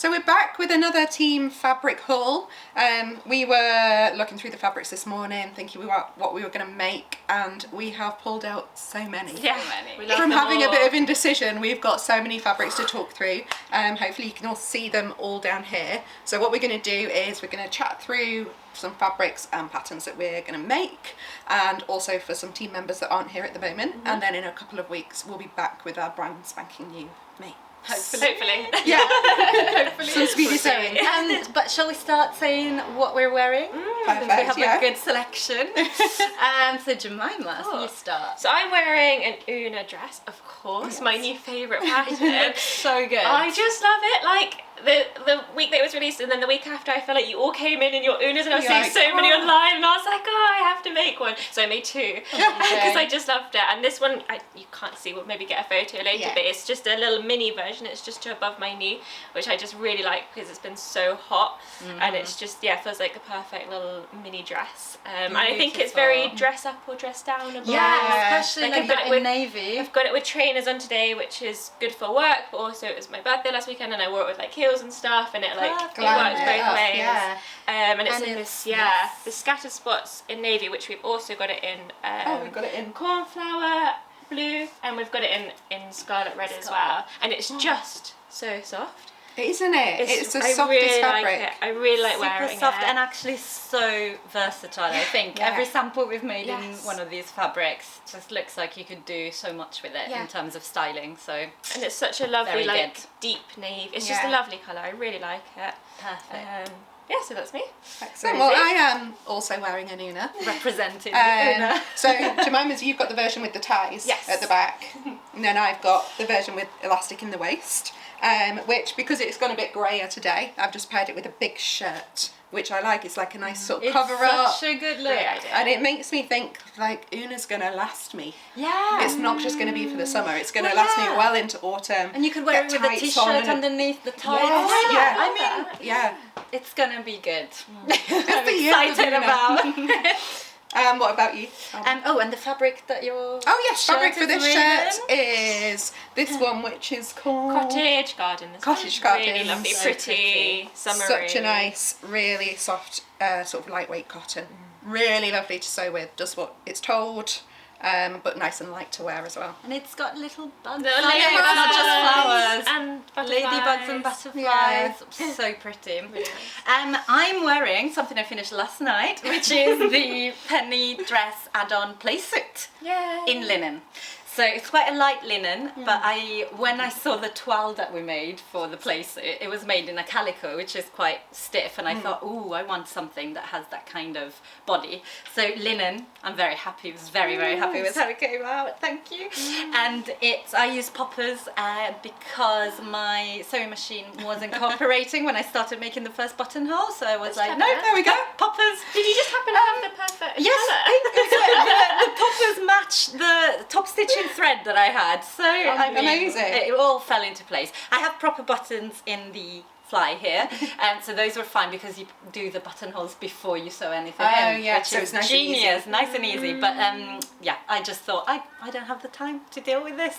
So we're back with another team fabric haul. We were looking through the fabrics this morning, thinking about what we were going to make, and we have pulled out so many. Yeah, from having a bit of indecision, we've got so many fabrics to talk through. Hopefully you can all see them all down here. So what we're going to do is we're going to chat through some fabrics and patterns that we're going to make, and also for some team members that aren't here at the moment. And then in a couple of weeks we'll be back with our brand spanking new make. Hopefully. Yeah. Hopefully. Some speedy sewing. But shall we start saying what we're wearing? Perfect, Since we have a good selection. So Jemima, you start. So I'm wearing an Una dress, of course, my new favourite pattern. So good. I just love it. Like the week that it was released, and then the week after, I felt like you all came in your Unas, and I was seeing so many online, and I was like, oh, I have to make one. So I made two because I just loved it. And this one, you can't see. We'll maybe get a photo later, but it's just a little mini version. It's just to above my knee, which I just really like because it's been so hot, and it's just feels like a perfect little mini dress. And I think it's very dress up or dress down. Yeah, especially like that in navy. I've got it with trainers on today, which is good for work, but also it was my birthday last weekend, and I wore it with like heels and stuff, and it like it works both ways. Yeah. And it's in this the scatter spots in navy, which we've also got it in. We've got it in cornflower blue, and we've got it in scarlet red as well, and it's just so soft. Isn't it? It's the softest really fabric. Like it. I really like wearing it. Super soft and actually so versatile. I think every sample we've made in one of these fabrics just looks like you could do so much with it in terms of styling. So and it's such a lovely deep navy. It's just a lovely colour. I really like it. Perfect. So that's me. Excellent. Well, I am also wearing an Una. Representing the Una. So Jemima's, you've got the version with the ties at the back, and then I've got the version with elastic in the waist. Which, because it's gone a bit grayer today, I've just paired it with a big shirt, which I like. It's like a nice sort of cover up. It's such a good look. And it makes me think, like, Una's going to last me. Yeah. It's not just going to be for the summer. It's going to last me well into autumn. And you could wear it with a t-shirt underneath the tights. I mean, it's going to be good. I'm excited about. What about you? And the fabric that you're... Oh yes, fabric for this shirt is this one, which is called... Cottage Garden. Cottage Garden. Really lovely, so pretty, summery. Such a nice, really soft, sort of lightweight cotton. Really lovely to sew with, does what it's told. But nice and light to wear as well. And it's got little bugs. It's not just flowers. And butterflies. Ladybugs and butterflies. So pretty. Really nice. I'm wearing something I finished last night, which is the Penny dress add-on playsuit in linen. So it's quite a light linen, but when I saw the toile that we made for the playsuit, it was made in a calico, which is quite stiff, and I thought, I want something that has that kind of body. So linen, I'm very happy. I was very, very happy with how it came out. Thank you. And I use poppers because my sewing machine wasn't cooperating when I started making the first buttonhole. So I was like, no, there we go, poppers. Did you just happen to have the perfect Yes, colour? the poppers match the top stitching thread that I had, so amazing. It all fell into place. I have proper buttons in the fly here, and so those were fine because you do the buttonholes before you sew anything in, which so is it's nice genius, nice and easy. But I just thought I don't have the time to deal with this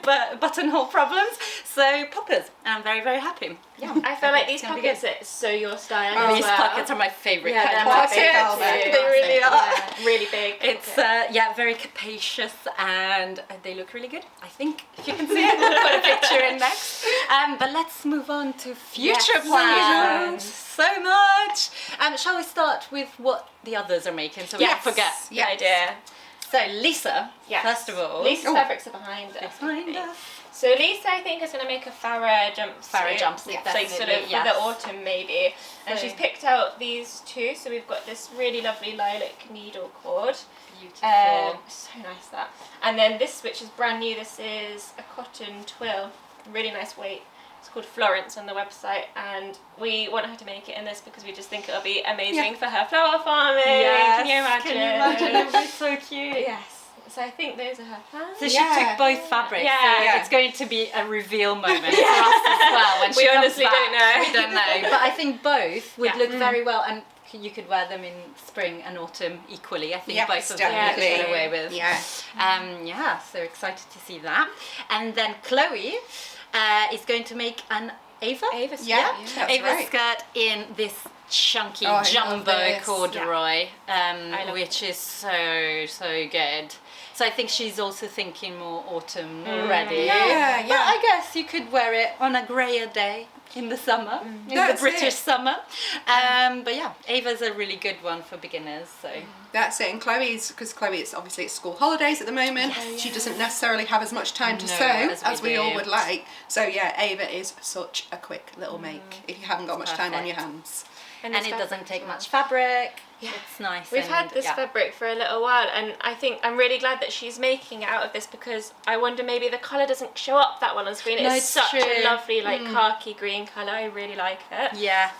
but buttonhole problems, so poppers, and I'm very, very happy. I feel like these pockets are so your style as These well. pockets are my favourite kind of pockets. pockets. They really are. Really big. It's very capacious, and they look really good. I think if you can see it, we'll put a picture in next. But let's move on to future plans. So much. Shall we start with what the others are making, so we don't forget? Yeah, idea. So Lisa, first of all. Lisa's fabrics are behind us. So Lisa, I think, is going to make a Farah jumpsuit. Farah jumpsuit, like sort of for the autumn maybe. And she's picked out these two. So we've got this really lovely lilac needle cord. Beautiful. So nice that. And then this, which is brand new. This is a cotton twill. Really nice weight. It's called Florence on the website, and we want her to make it in this because we just think it'll be amazing for her flower farming. Yes. Can you imagine? Can you imagine? It would be so cute. Yes. So I think those are her plans. So she took both fabrics. Yeah. So it's going to be a reveal moment for us as well when she We comes honestly back. don't know. We don't know. But I think both would look very well, and you could wear them in spring and autumn equally. I think both of them you could get away with. So excited to see that. And then Chloe is going to make an Ava? Ava's Yeah, that's Ava's right. skirt in this chunky I love jumbo this. corduroy, love which is so good. So I think she's also thinking more autumn already. Yeah, But yeah. I guess you could wear it on a grayer day in the summer, in the That's British it. summer. But yeah, Ava's a really good one for beginners. So That's it. And Chloe's, because Chloe, it's obviously it's school holidays at the moment. She doesn't necessarily have as much time to No, sew as we we all do. would like. So yeah, Ava is such a quick little make if you haven't got much time on your Perfect. hands. and it's it fabric doesn't as take well. much fabric. Yeah. It's nice. We've and, had this yeah. fabric for a little while, and I think I'm really glad that she's making it out of this, because I wonder maybe the colour doesn't show up that well on screen. No, It's it's such true. a lovely khaki green colour. I really like it. Yeah,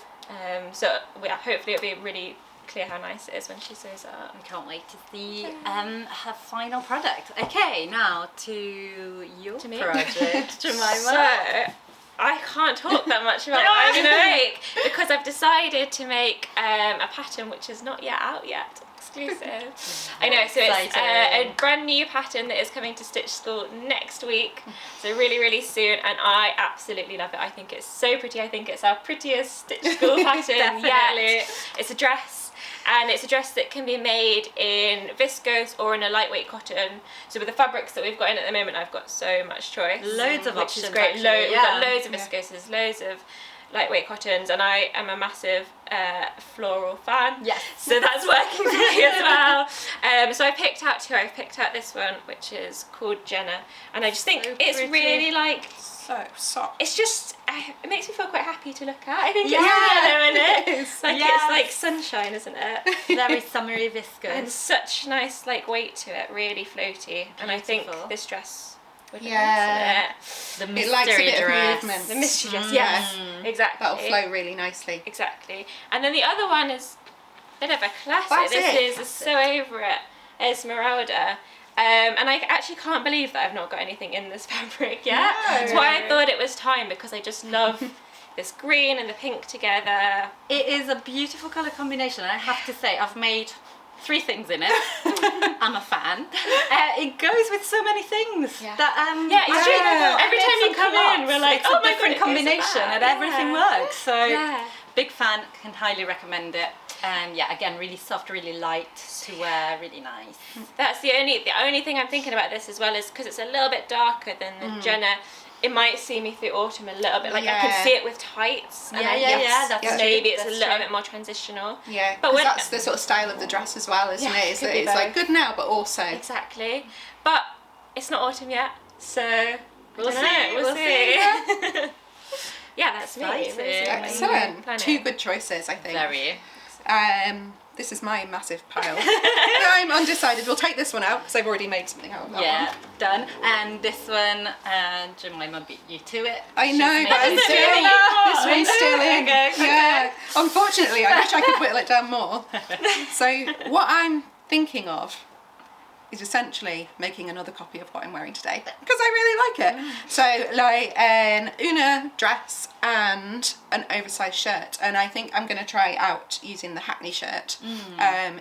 So yeah, hopefully it'll be really clear how nice it is when she sews it up. I can't wait to see her final product. Okay, now to your To me? project, Jemima. So I can't talk that much about what I'm going to make, because I've decided to make a pattern which is not yet out yet. Exclusive. I know, so it's a brand new pattern that is coming to Stitch School next week, so really, really soon, and I absolutely love it. I think it's so pretty. I think it's our prettiest Stitch School pattern yet. It's a dress. And it's a dress that can be made in viscose or in a lightweight cotton. So with the fabrics that we've got in at the moment, I've got so much choice. Loads of which options, is great. actually, We've got yeah. loads of viscoses, loads of lightweight cottons, and I am a massive floral fan. Yes. So that's working for me as well. So I picked out two. I've picked out this one, which is called Jenna, and I just think So it's pretty. really like, So soft. it's just, it makes me feel quite happy to look at. I think Yeah. it's yellow in it. It is. Like Yes. it's like sunshine, isn't it? Very summery And viscose. such nice like weight to it, really floaty. And I think Beautiful. this dress would look Yeah. nice in The It likes a mystery bit of dress. movement. it. The mystery dress, Mm. yes, exactly. That'll flow really nicely. Exactly. And then the other one is a bit of a classic. Classic. This is So Over It, Esmeralda. And I actually can't believe that I've not got anything in this fabric yet. No. That's why I thought it was time, because I just love this green and the pink together. It is a beautiful colour combination, and I have to say, I've made 3 things in it. I'm a fan. It goes with so many things. Yeah. That Yeah, it's I true. don't know, Every I made time you some come culottes. in, we're like, it's oh a my different God, it goes with combination, that. and everything Yeah. works. So Yeah. big fan, can highly recommend it. And yeah, again, really soft, really light to wear, really nice. That's the only thing I'm thinking about this as well, is because it's a little bit darker than the Jenna. It might see me through autumn a little bit. Like I Yeah. can see it with tights. And Yeah, I yeah, guess yeah, that's true. maybe it's That's a little true. bit more transitional. Yeah, But but when- that's the sort of style of the dress as well, isn't Yeah, it? It's, could that be it's like both. good now, but also Exactly. But it's not autumn yet, so We'll I don't see, know, we'll we'll see. Yeah, that's me. Exciting. Rosie, what are you excellent. planning? 2 good choices, I think. Very. This is my massive pile. I'm undecided. We'll take this one out because I've already made something out of that Yeah, one. done. And this one, Jemima beat you to it. I She's know, made but I'm it still really this one's still in. Okay, okay. Yeah. Unfortunately, I wish I could whittle it down more. So what I'm thinking of is essentially making another copy of what I'm wearing today because I really like it. So like an Una dress and an oversized shirt, and I think I'm going to try out using the Hackney shirt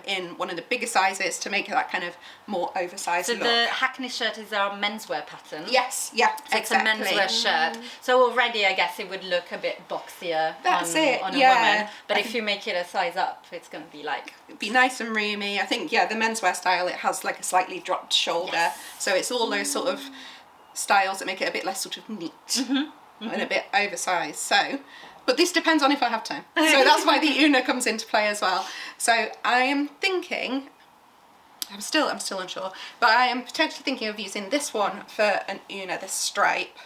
in one of the bigger sizes to make it that kind of more oversized So look. the Hackney shirt is our menswear pattern. Yes, yeah, So exactly. it's a menswear shirt. So already I guess it would look a bit boxier That's on, it, on a yeah. woman. But if you make it a size up, it's going to be like... It'd be nice and roomy. I think, yeah, the menswear style, it has like a slightly dropped shoulder. Yes. So it's all those sort of styles that make it a bit less sort of neat and a bit oversized. So, but this depends on if I have time. So that's why the Una comes into play as well. So I am thinking, I'm still unsure, but I am potentially thinking of using this one for an Una, this stripe,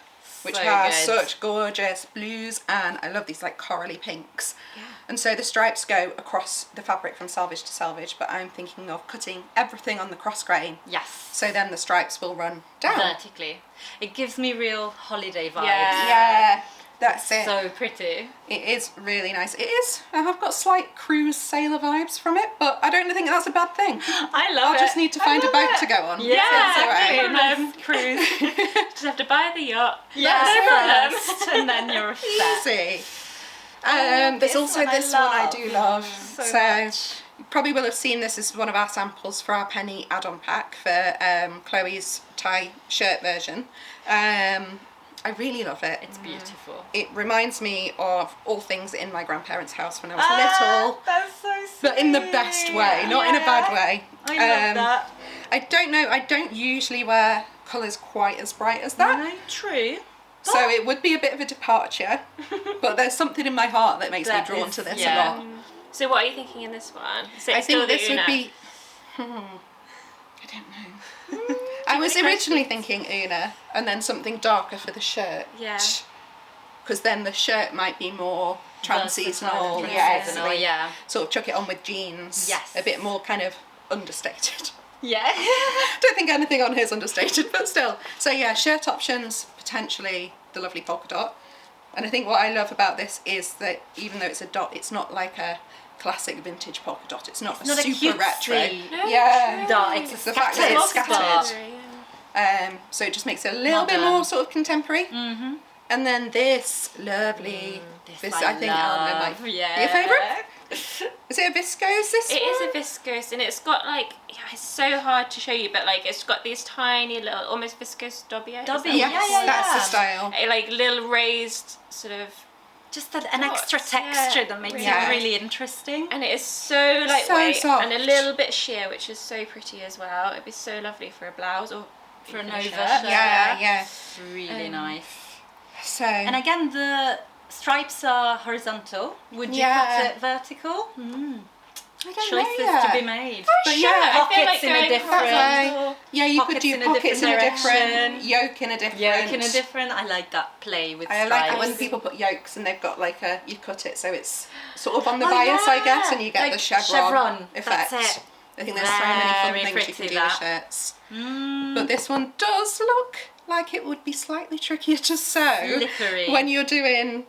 which So has good. such gorgeous blues, and I love these like corally pinks. Yeah. And so the stripes go across the fabric from selvage to selvage, but I'm thinking of cutting everything on the cross grain, Yes. so then the stripes will run down. Vertically. It gives me real holiday vibes. Yeah, that's it. So pretty. It is really nice. It is. I've got slight cruise sailor vibes from it, but I don't think that's a bad thing. I love I'll it. just need to I find a love boat it. to go on. Yeah, That's all right. no problem. Cruise. Just have to buy the yacht. Yeah, no problem. first, and then you're set. Easy. this There's also one I this one I love. do love. So much. You probably will have seen this as one of our samples for our penny add-on pack for Chloe's tie shirt version. I I really love it. It's beautiful. It reminds me of all things in my grandparents' house when I was little. That's so sweet. But in the best way, not in a bad way. I love that. I don't know, I don't usually wear colours quite as bright as that. No, true. So it would be a bit of a departure, but there's something in my heart that makes me drawn to this a lot. So what are you thinking in this one? So I think this would be... I don't know. I was originally thinking Una, and then something darker for the shirt. Yeah. Because then the shirt might be more trans-seasonal. Yeah. Sort of chuck it on with jeans. Yes. A bit more kind of understated. Yeah. Don't think anything on here is understated, but still. So yeah, shirt options, potentially the lovely polka dot. And I think what I love about this is that even though it's a dot, it's not like a classic vintage polka dot. It's not super retro. Dot. It's the fact that it's scattered. Yeah. So it just makes it a little bit more sort of contemporary. Mm-hmm. And then this lovely, this I think Alma might be your favourite. Is it a viscose, this It one? is a viscose, and it's got like, it's so hard to show you, but like it's got these tiny little, almost viscose dobbia. Yes, that's the style. Like little raised sort of. Just an extra texture that makes it really interesting. And it is so lightweight soft. and a little bit sheer, which is so pretty as well. It'd be so lovely for a blouse or For an over shirt. shirt. Yeah. Really nice. So. And again, the stripes are horizontal. Would you cut it vertical? I don't Choices know to be made. But Sure, I feel like pockets in a going different. Yeah, you could Pockets do in a pockets in a different different, direction. yoke in a different. Yoke in a different. I like that play with I stripes. like it when people put yokes and they've got like you cut it so it's sort of on the bias, I guess, and you get Like the chevron effect. That's it. I think there's so many fun Very things you can pretty, do that. with shirts. But this one does look like it would be slightly trickier to sew Slippery. when you're doing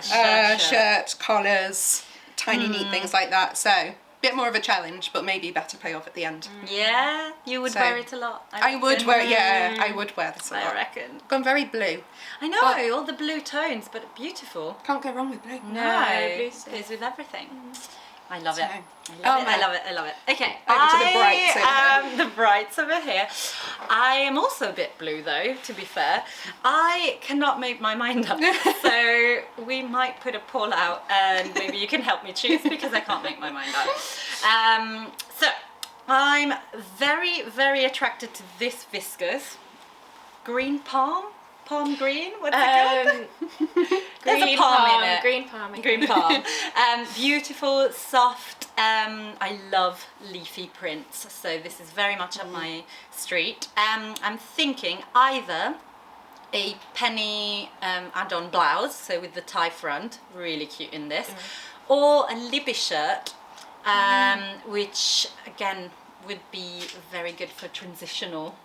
shirt. shirts, collars, tiny neat things like that. So a bit more of a challenge, but maybe better payoff at the end. Yeah, you would So, wear it a lot. I would wear, I would wear this a lot. I reckon. Gone very blue. I know, But- all the blue tones, but beautiful. Can't go wrong with blue. No, blue goes with everything. I love it. Oh, I love it. I love it. Okay, Over to the brights over I here. am the brights over here. I am also a bit blue though, to be fair. I cannot make my mind up, so we might put a poll out, and maybe you can help me choose because I can't make my mind up. So I'm very, very attracted to this viscose. Green palm green. What's it called? There's a palm in it. Green palm. Green palm. Beautiful, soft. I love leafy prints, so this is very much up my street. I'm thinking either a penny add-on blouse, so with the tie front, really cute in this, or a Libby shirt, which again would be very good for transitional.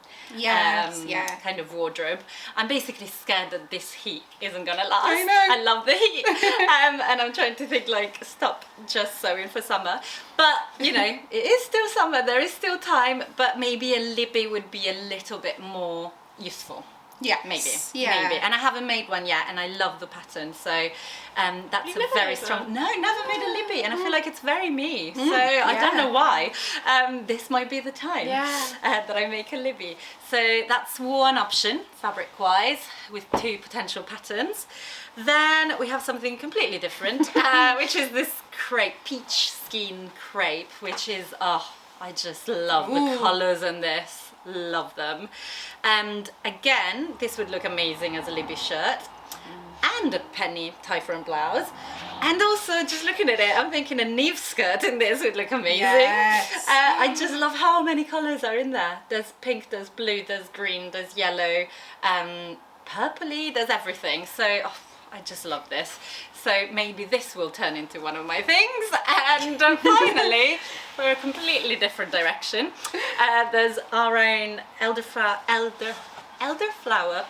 Kind of wardrobe. I'm basically scared that this heat isn't gonna last. I know. I love the heat. And I'm trying to think like, stop just sewing for summer. But, you know, it is still summer, there is still time, but maybe a Libby would be a little bit more useful. Yeah, Maybe. Yeah. Maybe. And I haven't made one yet, and I love the pattern. So that's You've a never very made strong. one? No, never made a Libby, and I feel like it's very me. So I don't know why. This might be the time that I make a Libby. So that's one option, fabric-wise, with two potential patterns. Then we have something completely different, which is this crepe, peach skein crepe, which is I just love the colours in this. Love them. And again, this would look amazing as a Libby shirt and a penny tie front blouse. And also, just looking at it, I'm thinking a Neve skirt in this would look amazing. Yes. I just love how many colours are in there. There's pink, there's blue, there's green, there's yellow, purpley, there's everything. So I just love this. So maybe this will turn into one of my things. And finally, for a completely different direction, there's our own elderflower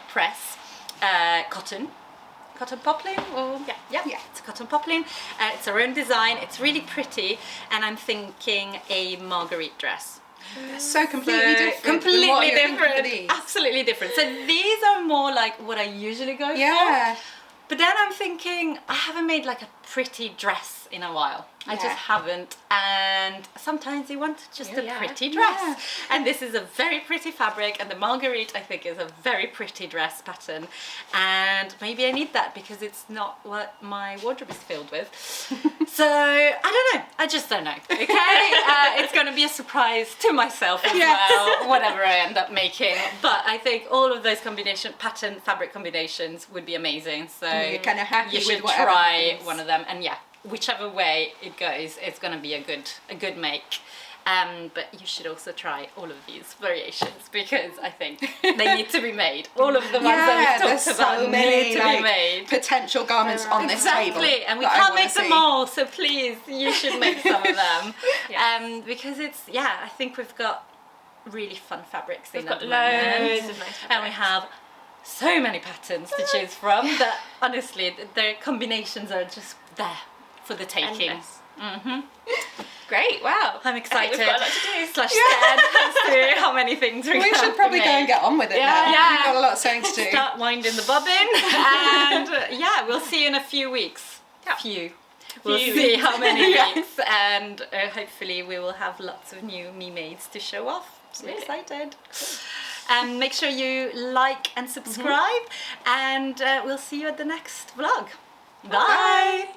press cotton poplin. Or yeah, it's a cotton poplin. It's our own design. It's really pretty, and I'm thinking a marguerite dress. So completely different. Completely than what you're thinking different. for these. Absolutely different. So these are more like what I usually go for. Yeah. But then I'm thinking, I haven't made like a pretty dress in a while. I just haven't, and sometimes you want just a pretty dress, and this is a very pretty fabric, and the Marguerite I think is a very pretty dress pattern, and maybe I need that because it's not what my wardrobe is filled with. So I don't know, I just don't know. Okay, it's going to be a surprise to myself as well, whatever I end up making, but I think all of those fabric combinations would be amazing, so you're kind of happy you should with try one of them, and whichever way it goes, it's going to be a good make. But you should also try all of these variations because I think they need to be made. All of the ones that we've talked about need to be made. Potential garments on this table. Exactly, and we can't make them all, so please, you should make some of them. Because it's, I think we've got really fun fabrics in at the moment. Loads of nice fabrics. And we have so many patterns to choose from that honestly, their combinations are just there for the taking. Great, wow. I'm excited. We've got a lot to do. / scared as to how many things we should probably go and get on with it now. We've got a lot of sewing to do. Start winding the bobbin, and we'll see you in a few weeks. We'll see how many weeks, and hopefully we will have lots of new me-mades to show off. So excited. Make sure you like and subscribe, and we'll see you at the next vlog. Bye.